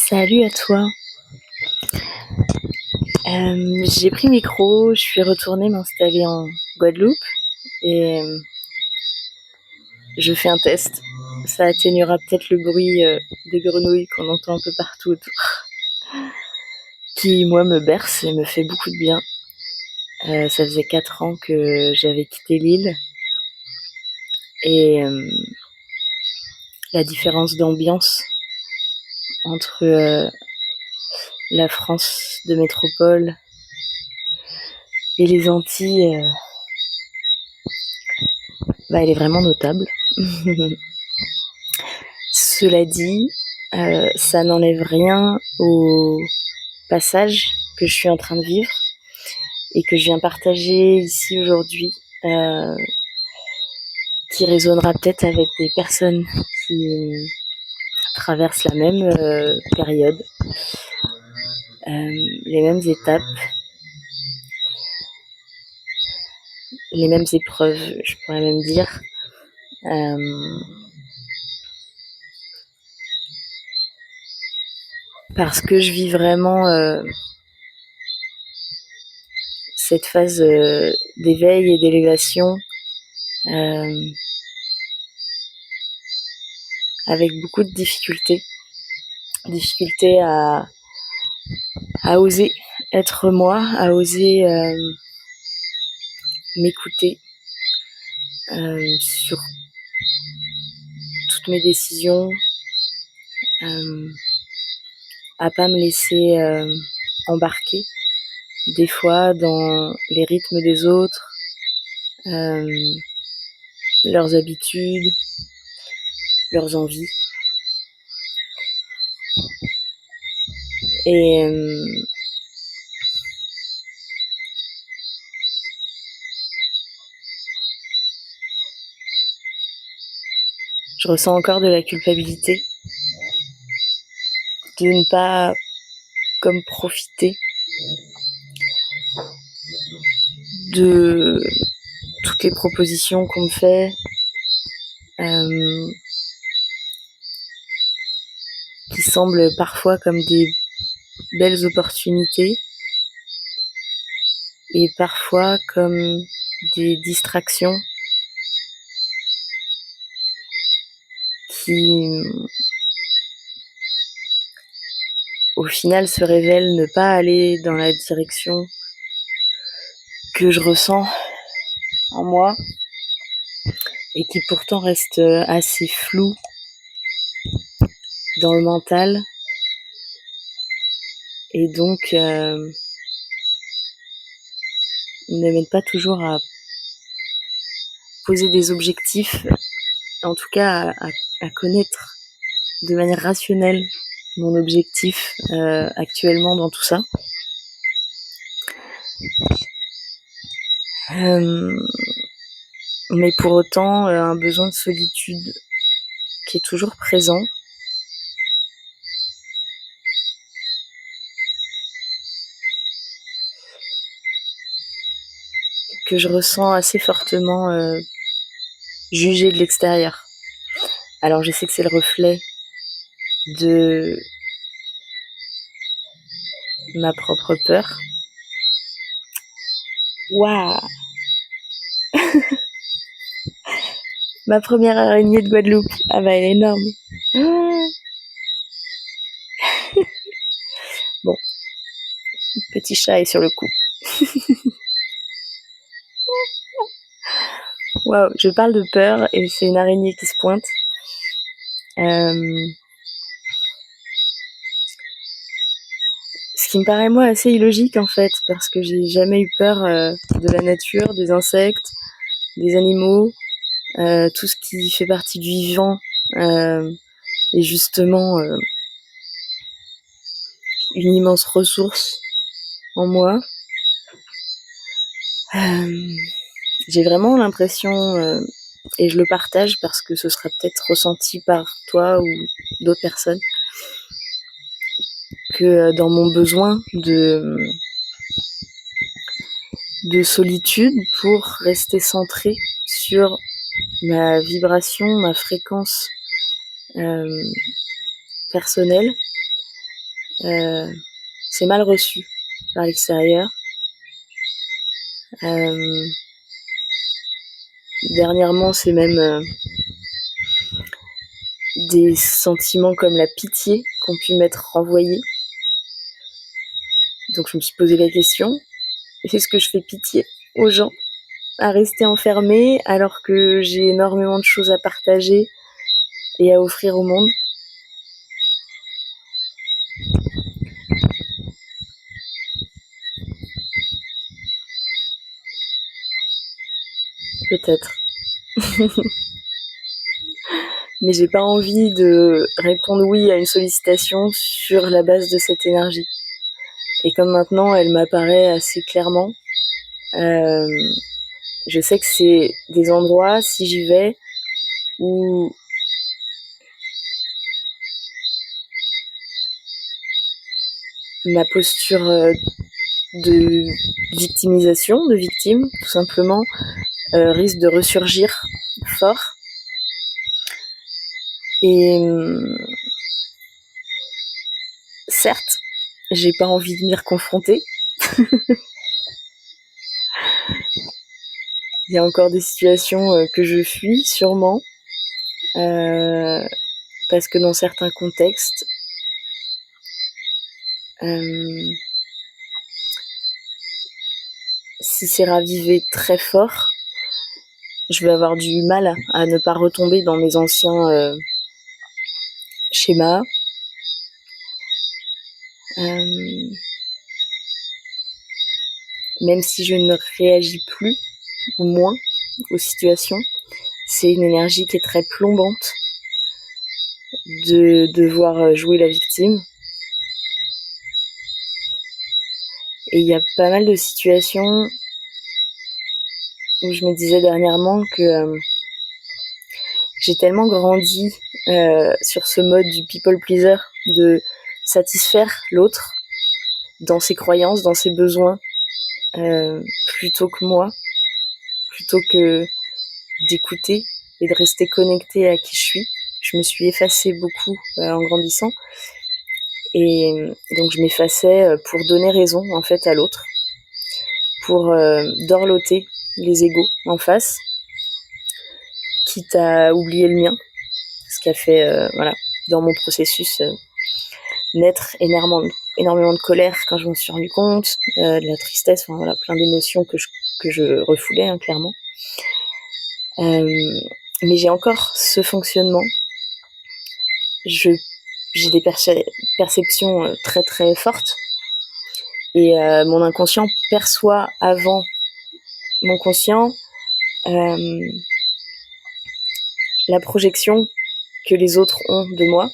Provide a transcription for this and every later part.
Salut à toi. J'ai pris le micro, je suis retournée m'installer en Guadeloupe et je fais un test. Ça atténuera peut-être le bruit des grenouilles qu'on entend un peu partout autour, qui moi me berce et me fait beaucoup de bien. Ça faisait 4 ans que j'avais quitté l'île et la différence d'ambiance entre la France de métropole et les Antilles, elle est vraiment notable. Cela dit, ça n'enlève rien au passage que je suis en train de vivre et que je viens partager ici aujourd'hui, qui résonnera peut-être avec des personnes qui traversent la même période, les mêmes étapes, les mêmes épreuves, je pourrais même dire. Parce que je vis vraiment cette phase d'éveil et d'élévation avec beaucoup de difficultés à oser être moi, à oser m'écouter sur toutes mes décisions, à pas me laisser embarquer des fois dans les rythmes des autres, leurs habitudes, leurs envies. Et je ressens encore de la culpabilité de ne pas comme profiter de toutes les propositions qu'on me fait, qui semblent parfois comme des belles opportunités et parfois comme des distractions qui au final se révèlent ne pas aller dans la direction que je ressens en moi et qui pourtant restent assez floues dans le mental et donc ne m'aident pas toujours à poser des objectifs, en tout cas à connaître de manière rationnelle mon objectif actuellement dans tout ça. Mais pour autant, un besoin de solitude qui est toujours présent. Que je ressens assez fortement jugé de l'extérieur. Alors je sais que c'est le reflet de ma propre peur. Waouh. Ma première araignée de Guadeloupe. Ah bah elle est énorme. Bon, petit chat est sur le coup. Waouh, je parle de peur et c'est une araignée qui se pointe. Ce qui me paraît moi assez illogique en fait, parce que j'ai jamais eu peur de la nature, des insectes, des animaux, tout ce qui fait partie du vivant est justement une immense ressource en moi. J'ai vraiment l'impression, et je le partage parce que ce sera peut-être ressenti par toi ou d'autres personnes, que dans mon besoin de solitude pour rester centrée sur ma vibration, ma fréquence personnelle, c'est mal reçu par l'extérieur. Dernièrement, c'est même des sentiments comme la pitié qui ont pu m'être renvoyés. Donc je me suis posé la question, est-ce que je fais pitié aux gens à rester enfermés alors que j'ai énormément de choses à partager et à offrir au monde? Peut-être. Mais j'ai pas envie de répondre oui à une sollicitation sur la base de cette énergie. Et comme maintenant elle m'apparaît assez clairement, je sais que c'est des endroits, si j'y vais, où ma posture de victimisation, de victime, tout simplement, risque de ressurgir fort. Et certes, j'ai pas envie de m'y reconfronter. Il y a encore des situations que je fuis, sûrement, parce que dans certains contextes, si c'est ravivé très fort, je vais avoir du mal à ne pas retomber dans mes anciens schémas. Même si je ne réagis plus ou moins aux situations, c'est une énergie qui est très plombante de devoir jouer la victime. Et il y a pas mal de situations où je me disais dernièrement que j'ai tellement grandi sur ce mode du people pleaser, de satisfaire l'autre dans ses croyances, dans ses besoins, plutôt que moi, plutôt que d'écouter et de rester connectée à qui je suis. Je me suis effacée beaucoup en grandissant. Et donc je m'effaçais pour donner raison en fait à l'autre, pour dorloter les égos en face, quitte à oublier le mien, ce qui a fait voilà, dans mon processus naître énormément de colère quand je m'en suis rendu compte, de la tristesse, enfin voilà, plein d'émotions que je refoulais hein, clairement. Mais j'ai encore ce fonctionnement. J'ai des perceptions très très fortes et mon inconscient perçoit avant mon conscient la projection que les autres ont de moi.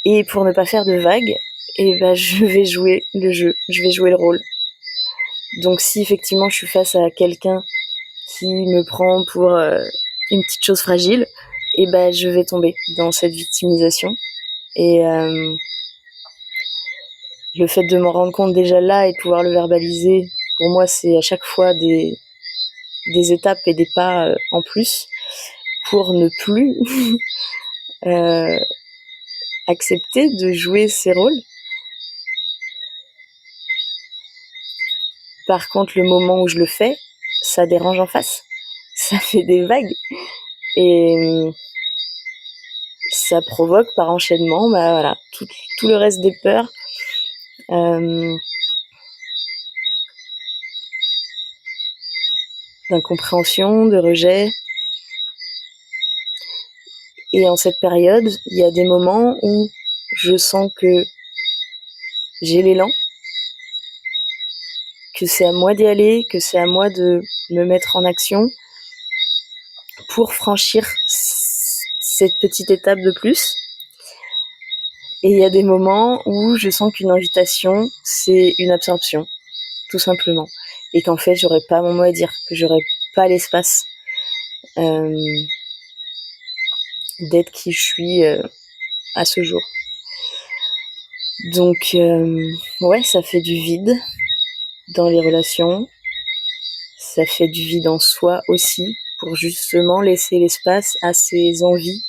Et pour ne pas faire de vagues, je vais jouer le jeu, je vais jouer le rôle. Donc si effectivement je suis face à quelqu'un qui me prend pour une petite chose fragile, je vais tomber dans cette victimisation. Et le fait de m'en rendre compte déjà là et de pouvoir le verbaliser, pour moi c'est à chaque fois des étapes et des pas en plus pour ne plus accepter de jouer ces rôles. Par contre, le moment où je le fais, ça dérange en face. Ça fait des vagues. Et ça provoque par enchaînement voilà, tout le reste des peurs. D'incompréhension, de rejet. Et en cette période, il y a des moments où je sens que j'ai l'élan, que c'est à moi d'y aller, que c'est à moi de me mettre en action pour franchir cette petite étape de plus. Et il y a des moments où je sens qu'une invitation, c'est une absorption, tout simplement. Et qu'en fait, j'aurais pas mon mot à dire, que j'aurais pas l'espace d'être qui je suis à ce jour. Donc, ouais, ça fait du vide dans les relations. Ça fait du vide en soi aussi, pour justement laisser l'espace à ces envies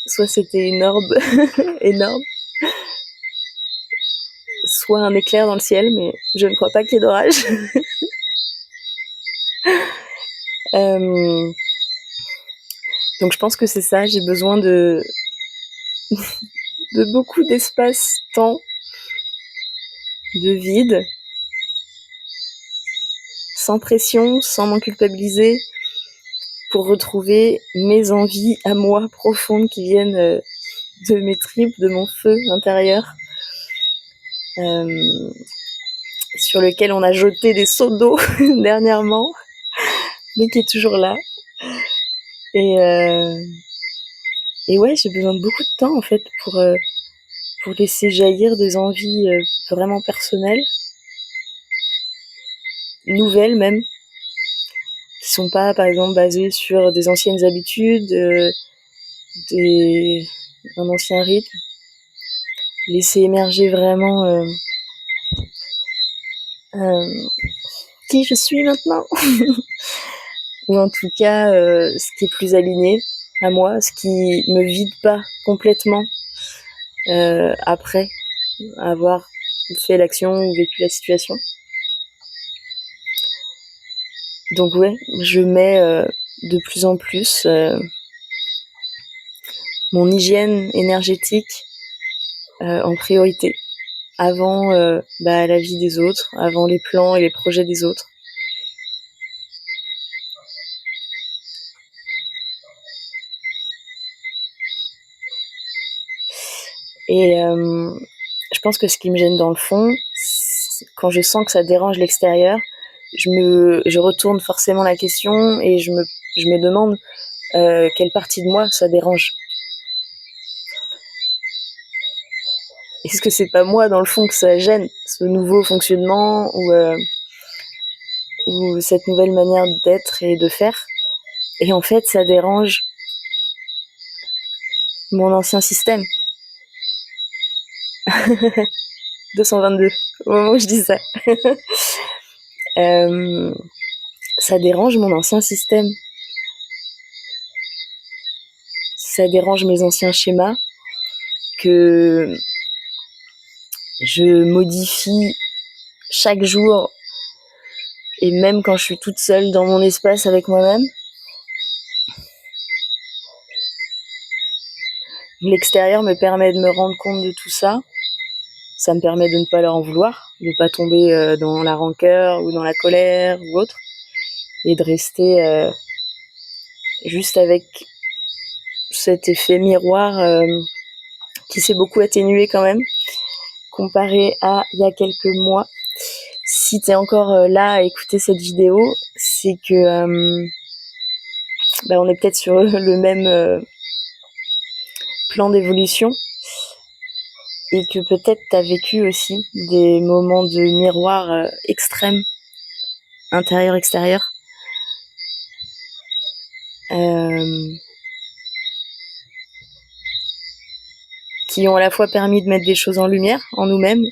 Soit c'était une orbe énorme, soit un éclair dans le ciel, mais je ne crois pas qu'il y ait d'orage. Donc je pense que c'est ça, j'ai besoin de beaucoup d'espace-temps, de vide, sans pression, sans m'en culpabiliser, pour retrouver mes envies à moi profondes qui viennent de mes tripes, de mon feu intérieur, sur lequel on a jeté des seaux d'eau dernièrement, mais qui est toujours là. Et ouais, j'ai besoin de beaucoup de temps en fait pour laisser jaillir des envies vraiment personnelles, nouvelles même, qui sont pas par exemple basées sur des anciennes habitudes, un ancien rythme. Laisser émerger vraiment qui je suis maintenant. Ou en tout cas ce qui est plus aligné à moi, ce qui me vide pas complètement après avoir fait l'action ou vécu la situation. Donc ouais, je mets de plus en plus mon hygiène énergétique en priorité, avant la vie des autres, avant les plans et les projets des autres. Et je pense que ce qui me gêne dans le fond, quand je sens que ça dérange l'extérieur, je retourne forcément la question et je me demande quelle partie de moi ça dérange. Est-ce que c'est pas moi dans le fond que ça gêne, ce nouveau fonctionnement ou cette nouvelle manière d'être et de faire? Et en fait, ça dérange mon ancien système. 222, au moment où je dis ça. Ça dérange mon ancien système. Ça dérange mes anciens schémas que je modifie chaque jour et même quand je suis toute seule dans mon espace avec moi-même. L'extérieur me permet de me rendre compte de tout ça. Ça me permet de ne pas leur en vouloir, de ne pas tomber dans la rancœur ou dans la colère ou autre, et de rester juste avec cet effet miroir qui s'est beaucoup atténué quand même, comparé à il y a quelques mois. Si t'es encore là à écouter cette vidéo, c'est que on est peut-être sur le même plan d'évolution et que peut-être t'as vécu aussi des moments de miroir extrêmes, intérieur-extérieur. Qui ont à la fois permis de mettre des choses en lumière en nous-mêmes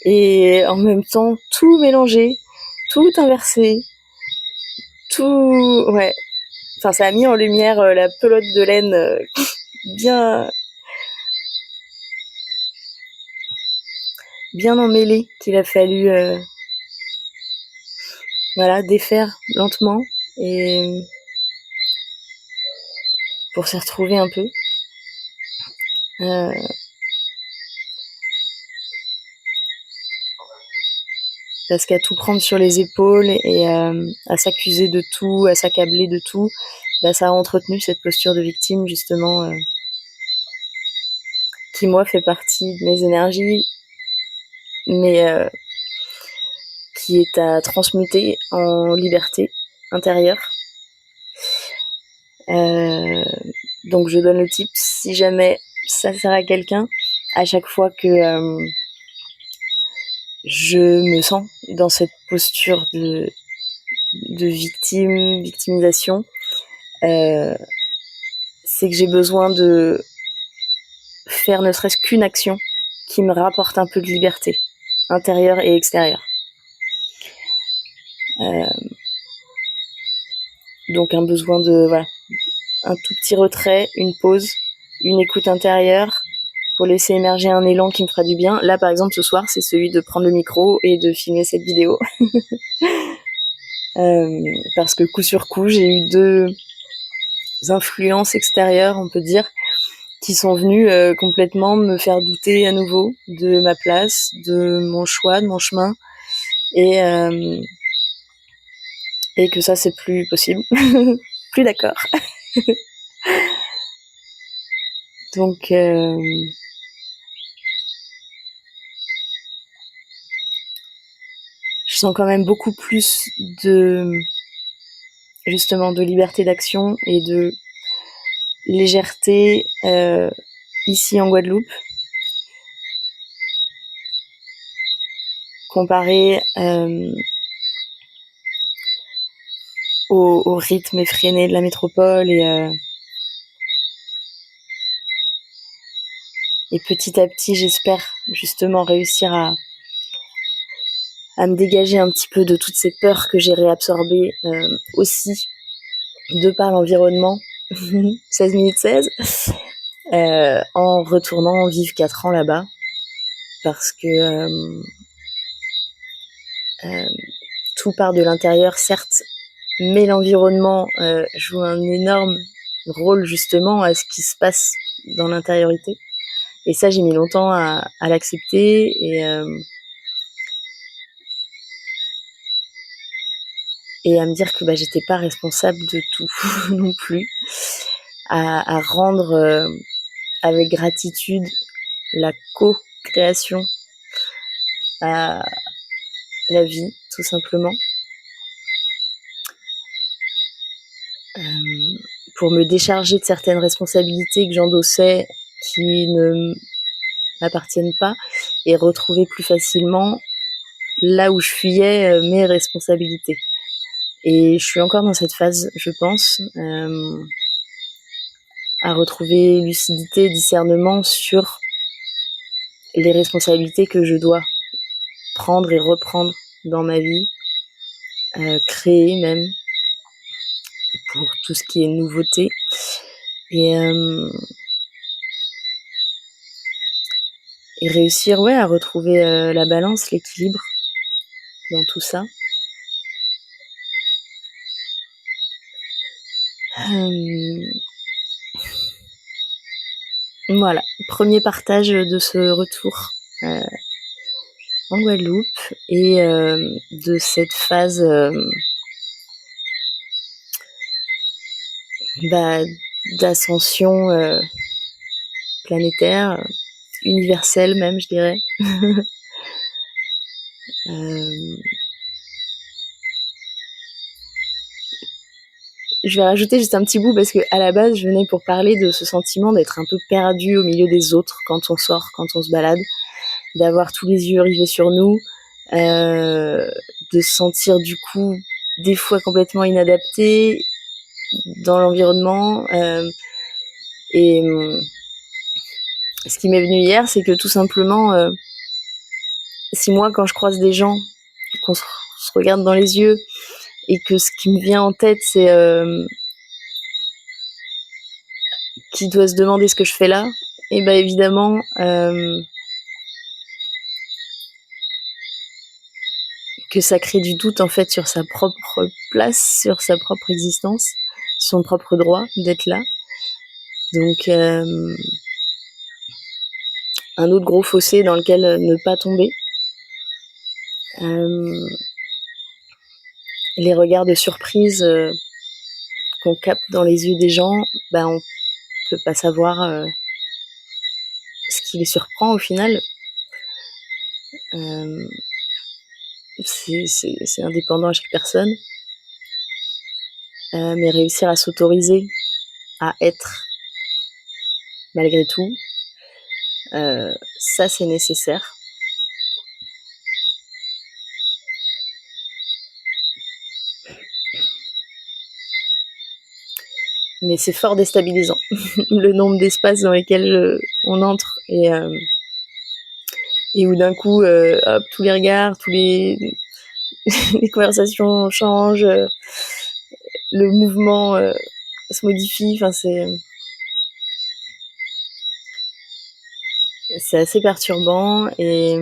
et en même temps tout mélanger, tout inverser, tout... Ouais. Enfin, ça a mis en lumière la pelote de laine bien emmêlée qu'il a fallu défaire lentement et pour s'y retrouver un peu. Parce qu'à tout prendre sur les épaules et à s'accuser de tout, à s'accabler de tout, ça a entretenu cette posture de victime justement qui moi fait partie de mes énergies, mais qui est à transmuter en liberté intérieure. Donc je donne le tip, si jamais ça sert à quelqu'un, à chaque fois que je me sens dans cette posture de victimisation, c'est que j'ai besoin de faire ne serait-ce qu'une action qui me rapporte un peu de liberté, intérieure et extérieure. Donc un besoin de un tout petit retrait, une pause, une écoute intérieure pour laisser émerger un élan qui me fera du bien. Là, par exemple, ce soir, c'est celui de prendre le micro et de filmer cette vidéo. Parce que coup sur coup, j'ai eu 2 influences extérieures, on peut dire, qui sont venues complètement me faire douter à nouveau de ma place, de mon choix, de mon chemin, et que ça, c'est plus possible. Plus d'accord. Donc, je sens quand même beaucoup plus justement de liberté d'action et de légèreté ici en Guadeloupe, comparé au rythme effréné de la métropole et petit à petit, j'espère justement réussir à me dégager un petit peu de toutes ces peurs que j'ai réabsorbées aussi de par l'environnement. 16 minutes 16, en retournant vivre 4 ans là-bas, parce que tout part de l'intérieur, certes, mais l'environnement joue un énorme rôle justement à ce qui se passe dans l'intériorité. Et ça, j'ai mis longtemps à l'accepter et à me dire que j'étais pas responsable de tout non plus, à rendre avec gratitude la co-création à la vie, tout simplement, pour me décharger de certaines responsabilités que j'endossais qui ne m'appartiennent pas et retrouver plus facilement là où je fuyais mes responsabilités. Et je suis encore dans cette phase, je pense, à retrouver lucidité et discernement sur les responsabilités que je dois prendre et reprendre dans ma vie, créer même, pour tout ce qui est nouveauté. Et réussir à retrouver la balance, l'équilibre dans tout ça. Voilà, premier partage de ce retour en Guadeloupe et de cette phase d'ascension planétaire, universelle même, je dirais. Je vais rajouter juste un petit bout parce que à la base, je venais pour parler de ce sentiment d'être un peu perdu au milieu des autres quand on sort, quand on se balade, d'avoir tous les yeux rivés sur nous, de se sentir du coup des fois complètement inadapté dans l'environnement. Et ce qui m'est venu hier, c'est que tout simplement, si moi, quand je croise des gens, qu'on se regarde dans les yeux, et que ce qui me vient en tête, c'est qui doit se demander ce que je fais là, et évidemment, que ça crée du doute en fait sur sa propre place, sur sa propre existence, son propre droit d'être là. Donc un autre gros fossé dans lequel ne pas tomber. Les regards de surprise qu'on capte dans les yeux des gens, on peut pas savoir ce qui les surprend au final. C'est indépendant à chaque personne. Mais réussir à s'autoriser à être malgré tout, ça c'est nécessaire. Mais c'est fort déstabilisant, le nombre d'espaces dans lesquels on entre et où d'un coup, hop, tous les regards, tous les conversations changent, le mouvement se modifie. Enfin, c'est assez perturbant et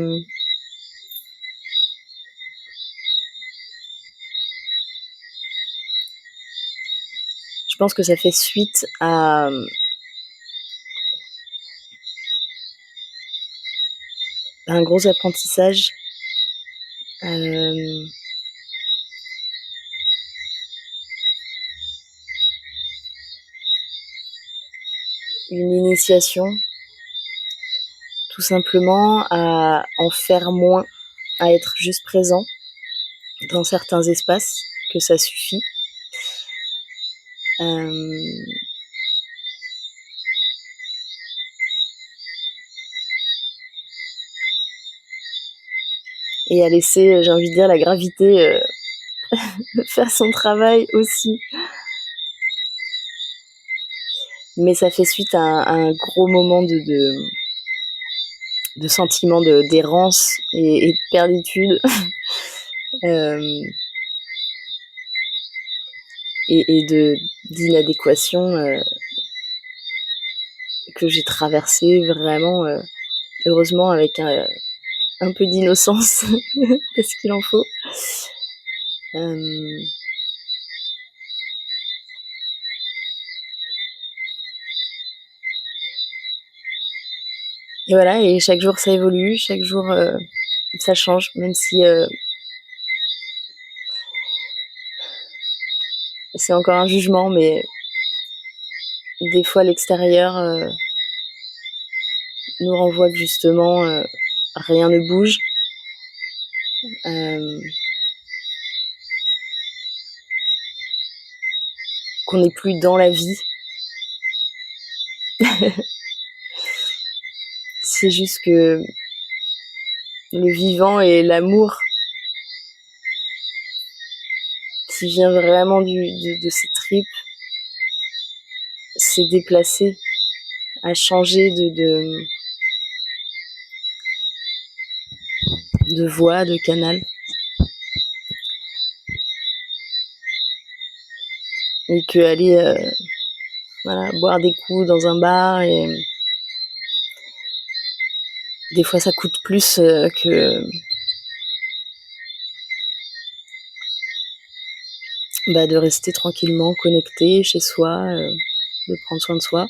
je pense que ça fait suite à un gros apprentissage. Une initiation, tout simplement à en faire moins, à être juste présent dans certains espaces, que ça suffit. Et à laisser, j'ai envie de dire, la gravité faire son travail aussi. Mais ça fait suite à un gros moment de sentiment d'errance et de perditude. Et d'inadéquation que j'ai traversé vraiment, heureusement avec un peu d'innocence, parce qu'il en faut. Et voilà, et chaque jour ça évolue, chaque jour ça change, même si c'est encore un jugement, mais des fois l'extérieur nous renvoie que justement rien ne bouge. Qu'on n'est plus dans la vie. C'est juste que le vivant et l'amour qui vient vraiment de ces tripes s'est déplacé, a changé de voie, de canal. Et que aller voilà, boire des coups dans un bar, et des fois ça coûte plus que de rester tranquillement connecté chez soi, de prendre soin de soi.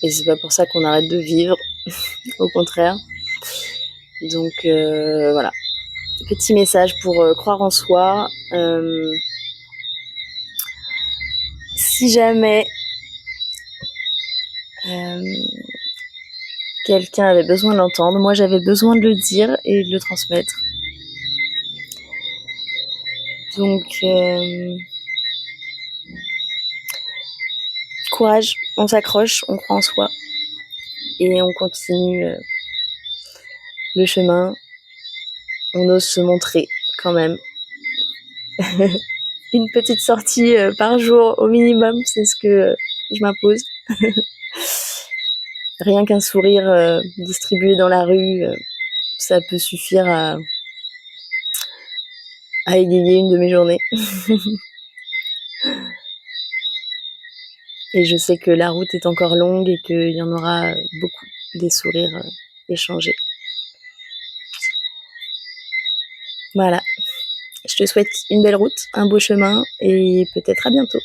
Et c'est pas pour ça qu'on arrête de vivre, au contraire. Donc voilà, petit message pour croire en soi. Si jamais quelqu'un avait besoin de l'entendre, moi j'avais besoin de le dire et de le transmettre. Donc courage, on s'accroche, on croit en soi et on continue le chemin. On ose se montrer quand même. Une petite sortie par jour au minimum, c'est ce que je m'impose. Rien qu'un sourire distribué dans la rue, ça peut suffire à égayer une de mes journées. Et je sais que la route est encore longue et qu'il y en aura beaucoup, des sourires échangés. Voilà. Je te souhaite une belle route, un beau chemin et peut-être à bientôt.